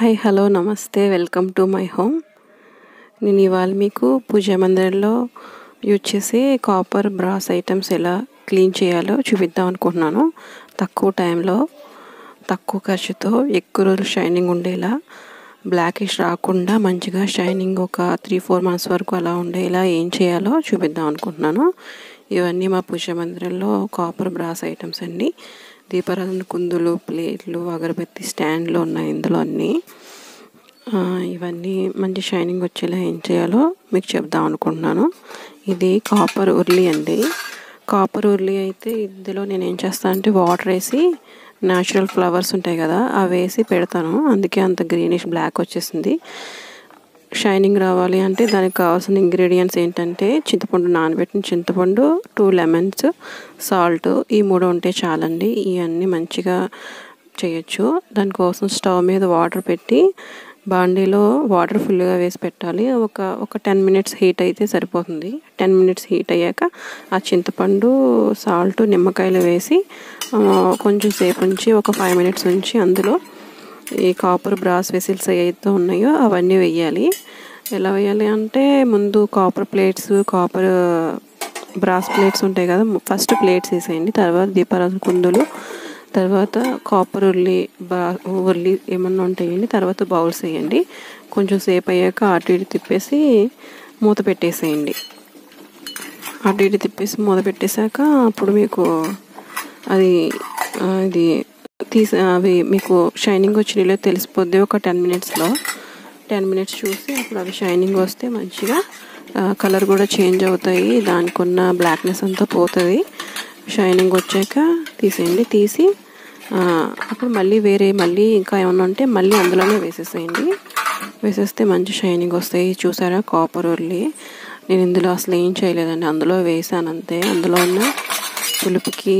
Hi hello నమస్తే welcome to my home. నేను ఇవాళ మీకు పూజా మందిరంలో యూజ్ చేసే కాపర్ బ్రాస్ ఐటమ్స్ ఎలా క్లీన్ చేయాలో చూపిద్దాం అనుకుంటున్నాను. తక్కువ టైంలో తక్కువ ఖర్చుతో ఎక్కువ రోజులు షైనింగ్ ఉండేలా, బ్లాకిష్ రాకుండా మంచిగా షైనింగ్ ఒక 3-4 months వరకు అలా ఉండేలా ఏం చేయాలో చూపిద్దాం అనుకుంటున్నాను. ఇవన్నీ మా పూజా మందిరంలో కాపర్ బ్రాస్ ఐటమ్స్ అండి. దీపారాధన కుందులు, ప్లేట్లు, అగరబత్తి స్టాండ్లు ఉన్నాయి ఇందులో అన్నీ. ఇవన్నీ మంచి షైనింగ్ వచ్చేలా ఏం చేయాలో మీకు చెప్దాం అనుకుంటున్నాను. ఇది కాపర్ ఉర్లి అండి. కాపర్ ఉర్లి అయితే ఇందులో నేను ఏం చేస్తాను అంటే వాటర్ వేసి న్యాచురల్ ఫ్లవర్స్ ఉంటాయి కదా అవి వేసి పెడతాను. అందుకే అంత గ్రీనిష్ బ్లాక్ వచ్చేసింది. షైనింగ్ రావాలి అంటే దానికి కావాల్సిన ఇంగ్రీడియంట్స్ ఏంటంటే చింతపండు, నానబెట్టిన చింతపండు, 2 lemons, సాల్ట్, ఈ 3 ఉంటే చాలండి. ఇవన్నీ మంచిగా చేయొచ్చు. దానికోసం స్టవ్ మీద వాటర్ పెట్టి బాండీలో వాటర్ ఫుల్గా వేసి పెట్టాలి. ఒక 10 minutes హీట్ అయితే సరిపోతుంది. 10 minutes హీట్ అయ్యాక ఆ చింతపండు, సాల్ట్, నిమ్మకాయలు వేసి కొంచెం సేపు ఉంచి ఒక 5 minutes ఉంచి అందులో ఈ కాపర్ బ్రాస్ వెసిల్స్ ఏవైతే ఉన్నాయో అవన్నీ వేయాలి. ఎలా వేయాలి అంటే ముందు copper plates, copper brass plates ఉంటాయి కదా, ఫస్ట్ ప్లేట్స్ వేసేయండి. తర్వాత దీపారాధన కుందులు, తర్వాత కాపర్ ఉర్లి ఏమన్నా ఉంటాయండి. తర్వాత బౌల్స్ వేయండి. కొంచెం సేపు అయ్యాక అటు ఇటు తిప్పేసి మూత పెట్టేసేయండి. అటు ఇటు తిప్పేసి మూత పెట్టేశాక అప్పుడు మీకు ఇది అవి మీకు షైనింగ్ వచ్చినలో తెలిసిపోద్ది. ఒక 10 minutesలో 10 minutes చూసి అప్పుడు అవి షైనింగ్ వస్తే మంచిగా కలర్ కూడా చేంజ్ అవుతాయి. దానికి ఉన్న బ్లాక్నెస్ అంతా పోతుంది. షైనింగ్ వచ్చాక తీసేయండి. తీసి అప్పుడు మళ్ళీ ఇంకా ఏమన్నా ఉంటే మళ్ళీ అందులోనే వేసేసేయండి. వేసేస్తే మంచి షైనింగ్ వస్తాయి. చూసారా కాపర్ ఉర్లి? నేను ఇందులో అసలు ఏం చేయలేదండి, అందులో వేసాను అంతే. అందులో ఉన్న పులుపుకి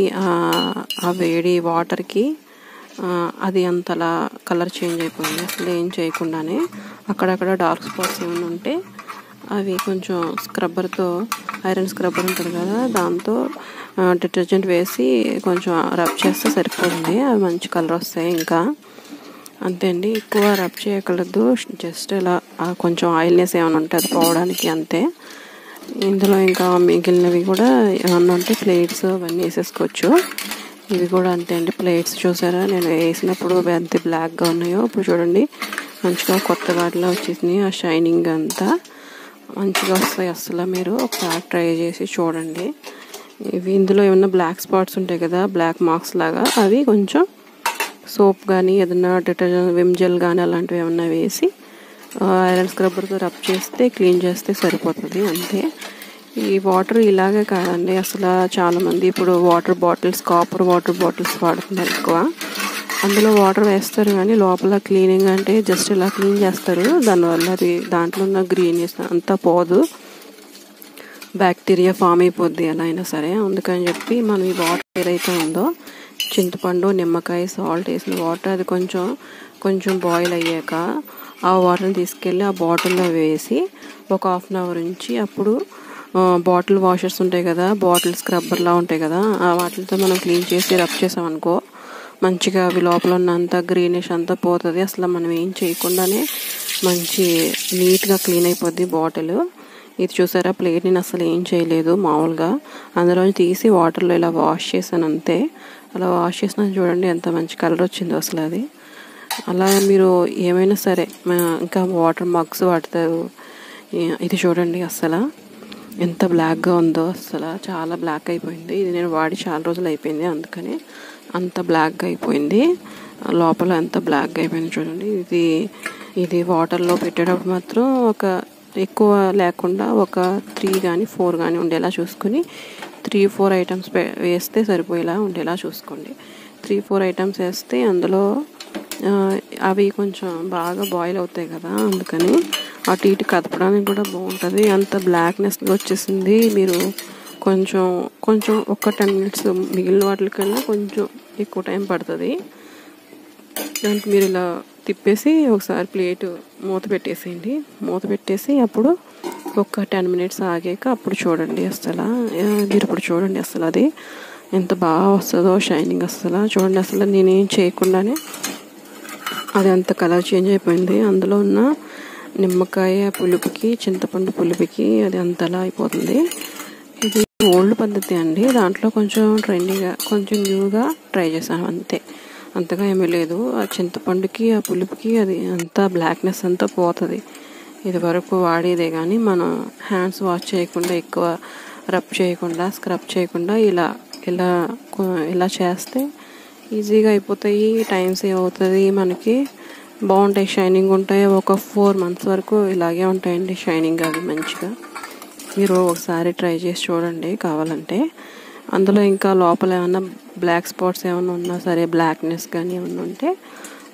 ఆ వేడి వాటర్కి అది అంతలా కలర్ చేంజ్ అయిపోయింది. అసలు ఏం చేయకుండానే అక్కడక్కడ డార్క్ స్పాట్స్ ఏమైనా ఉంటే అవి కొంచెం స్క్రబ్బర్తో, ఐరన్ స్క్రబ్బర్ ఉంటుంది కదా, దాంతో డిటర్జెంట్ వేసి కొంచెం రబ్ చేస్తే సరిపోతుంది. అవి మంచి కలర్ వస్తాయి. ఇంకా అంతే అండి, ఎక్కువ రబ్ చేయగలదు. జస్ట్ ఇలా కొంచెం ఆయిల్నెస్ ఏమైనా ఉంటే అది పోవడానికి అంతే. ఇందులో ఇంకా మిగిలినవి కూడా ఏమన్నా ఉంటే ప్లేట్స్ అవన్నీ వేసేసుకోవచ్చు. ఇవి కూడా అంతే అండి. ప్లేట్స్ చూసారా, నేను వేసినప్పుడు ఎంత బ్లాక్గా ఉన్నాయో ఇప్పుడు చూడండి మంచిగా కొత్త వాటిలో వచ్చేసినాయి. ఆ షైనింగ్ అంతా మంచిగా వస్తాయి. అసలు మీరు ఒకసారి ట్రై చేసి చూడండి. ఇవి ఇందులో ఏమన్నా బ్లాక్ స్పాట్స్ ఉంటాయి కదా, బ్లాక్ మార్క్స్ లాగా, అవి కొంచెం సోప్ కానీ ఏదన్నా డిటర్జెంట్, విమ్ జెల్ కానీ అలాంటివి ఏమన్నా వేసి ఐరన్ స్క్రబ్బర్తో రబ్ చేస్తే క్లీన్ చేస్తే సరిపోతుంది అంతే. ఈ వాటర్ ఇలాగే కాదండి, అసలు చాలామంది ఇప్పుడు కాపర్ వాటర్ బాటిల్స్ వాడుతున్నారు ఎక్కువ. అందులో వాటర్ వేస్తారు కానీ లోపల క్లీనింగ్ అంటే జస్ట్ ఇలా క్లీన్ చేస్తారు. దానివల్ల అది దాంట్లో ఉన్న గ్రీనెస్ అంతా పోదు, బ్యాక్టీరియా ఫామ్ అయిపోద్ది ఎలా అయినా సరే. అందుకని చెప్పి మనం ఈ వాటర్ ఏదైతే ఉందో చింతపండు, నిమ్మకాయ, సాల్ట్ వేసిన వాటర్ అది కొంచెం బాయిల్ అయ్యాక ఆ వాటర్ని తీసుకెళ్ళి ఆ బాటిల్లో వేసి ఒక 1/2 hour ఉంచి అప్పుడు బాటిల్ వాషర్స్ ఉంటాయి కదా, బాటిల్ స్క్రబ్బర్లా ఉంటాయి కదా, ఆ వాటితో మనం క్లీన్ చేసి రబ్ చేసామనుకో మంచిగా అవి లోపల ఉన్నంత గ్రీనిష్ అంతా పోతుంది. అసలు మనం ఏం చేయకుండానే మంచి నీట్గా క్లీన్ అయిపోద్ది బాటిల్. ఇది చూసారా, ప్లేట్ నేను అసలు ఏం చేయలేదు, మామూలుగా అందులో తీసి వాటర్లో ఇలా వాష్ చేశాను అంతే. అలా వాష్ చేసినా చూడండి ఎంత మంచి కలర్ వచ్చిందో అసలు అది. అలా మీరు ఏమైనా సరే ఇంకా వాటర్ మగ్స్ వాడతారు. ఇది చూడండి అసలు ఎంత బ్లాక్గా ఉందో, అసలు చాలా బ్లాక్ అయిపోయింది. ఇది నేను వాడి చాలా రోజులు అయిపోయింది, అందుకని అంత బ్లాక్గా అయిపోయింది. లోపల ఎంత బ్లాక్గా అయిపోయింది చూడండి. ఇది వాటర్లో పెట్టేటప్పుడు మాత్రం ఒక ఎక్కువ లేకుండా ఒక 3 కానీ 4 కానీ ఉండేలా చూసుకొని 3-4 items వేస్తే సరిపోయేలా ఉండేలా చూసుకోండి. 3-4 items వేస్తే అందులో అవి కొంచెం బాగా బాయిల్ అవుతాయి కదా, అందుకని అటు ఇటు కదపడానికి కూడా బాగుంటుంది. అంత బ్లాక్నెస్గా వచ్చేసింది. మీరు కొంచెం ఒక 10 minutes మిగిలిన వాటికన్నా కొంచెం ఎక్కువ టైం పడుతుంది. దానికి మీరు ఇలా తిప్పేసి ఒకసారి ప్లేట్ మూత పెట్టేసేయండి. మూత పెట్టేసి అప్పుడు ఒక 10 minutes ఆగాక అప్పుడు చూడండి అసలు మీరు ఇప్పుడు చూడండి అసలు అది ఎంత బాగా వస్తుందో షైనింగ్. అసలు చూడండి, అసలు నేనేం చేయకుండానే అది అంత కలర్ చేంజ్ అయిపోయింది. అందులో ఉన్న నిమ్మకాయ పులుపుకి, చింతపండు పులుపుకి అది అంతలా అయిపోతుంది. ఇది ఓల్డ్ పద్ధతి అండి. దాంట్లో కొంచెం ట్రెండీగా, కొంచెం న్యూగా ట్రై చేశాను అంతే. అంతగా ఏమీ లేదు. ఆ చింతపండుకి, ఆ పులుపుకి అది అంతా బ్లాక్నెస్ అంతా పోతుంది. ఇది వరకు వాడేదే కానీ మనం హ్యాండ్స్ వాష్ చేయకుండా, ఎక్కువ రబ్ చేయకుండా, స్క్రబ్ చేయకుండా ఇలా చేస్తే ఈజీగా అయిపోతాయి. టైం సేవ్ అవుతుంది మనకి. బాగుంటాయి, షైనింగ్ ఉంటాయి. ఒక 4 months వరకు ఇలాగే ఉంటాయండి షైనింగ్ అవి మంచిగా. మీరు ఒకసారి ట్రై చేసి చూడండి కావాలంటే. అందులో ఇంకా లోపల ఏమన్నా బ్లాక్ స్పాట్స్ ఏమైనా ఉన్నా సరే, బ్లాక్నెస్ కానీ ఏమన్నా ఉంటే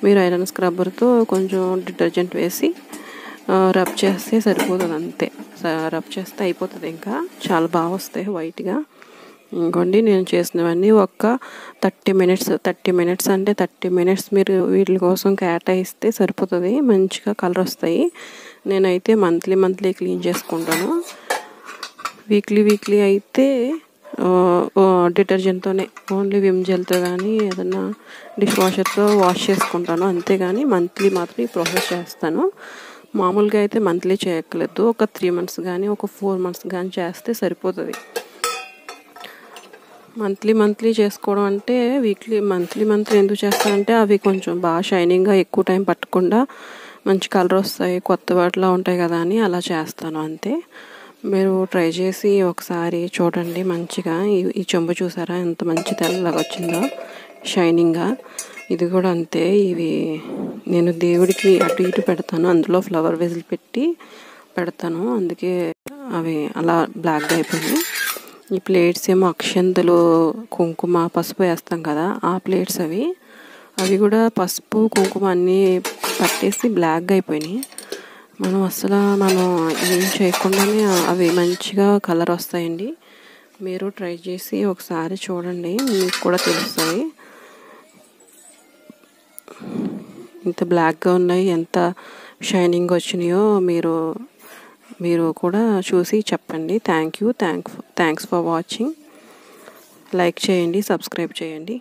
మీరు ఐరన్ స్క్రబ్బర్తో కొంచెం డిటర్జెంట్ వేసి రబ్ చేస్తే సరిపోతుంది అంతే. రబ్ చేస్తే అయిపోతుంది. ఇంకా చాలా బాగా వస్తాయి వైట్గా. ఇంకోండి నేను చేసినవన్నీ ఒక్క 30 minutes అంటే 30 minutes మీరు వీటి కోసం కేటాయిస్తే సరిపోతుంది. మంచిగా కలర్ వస్తాయి. నేనైతే మంత్లీ క్లీన్ చేసుకుంటాను. వీక్లీ అయితే డిటర్జెంట్తోనే, ఓన్లీ విమ్ జెల్తో కానీ ఏదన్నా డిష్ వాషర్తో వాష్ చేసుకుంటాను. అంతేగాని మంత్లీ మాత్రం ఈ ప్రాసెస్ చేస్తాను. మామూలుగా అయితే మంత్లీ చేయక్కర్లేదు. ఒక 3 months కానీ, ఒక 4 months కానీ చేస్తే సరిపోతుంది. మంత్లీ చేసుకోవడం అంటే మంత్లీ ఎందుకు చేస్తానంటే అవి కొంచెం బాగా షైనింగ్గా, ఎక్కువ టైం పట్టకుండా మంచి కలర్ వస్తాయి, కొత్త వాటిలా ఉంటాయి కదా అని అలా చేస్తాను అంతే. మీరు ట్రై చేసి ఒకసారి చూడండి. మంచిగా ఈ చెంబు చూసారా ఎంత మంచి తెల్లగా వచ్చిందో షైనింగ్గా. ఇది కూడా అంతే. ఇవి నేను దేవుడికి అటు ఇటు పెడతాను. అందులో ఫ్లవర్ వేసులు పెట్టి పెడతాను. అందుకే అవి అలా బ్లాక్గా అయిపోయినాయి. ఈ ప్లేట్స్ ఏమో అక్షంతలు, కుంకుమ, పసుపు వేస్తాం కదా, ఆ ప్లేట్స్ అవి కూడా పసుపు, కుంకుమ అన్నీ పట్టేసి బ్లాక్గా అయిపోయినాయి. మనం ఏం చేయకుండానే అవి మంచిగా కలర్ వస్తాయండి. మీరు ట్రై చేసి ఒకసారి చూడండి, మీకు కూడా తెలుస్తాయి. ఇంత బ్లాక్గా ఉన్నాయి, ఎంత షైనింగ్ వచ్చినాయో మీరు కూడా చూసి చెప్పండి. Thanks for watching. లైక్ చేయండి, సబ్స్క్రైబ్ చేయండి.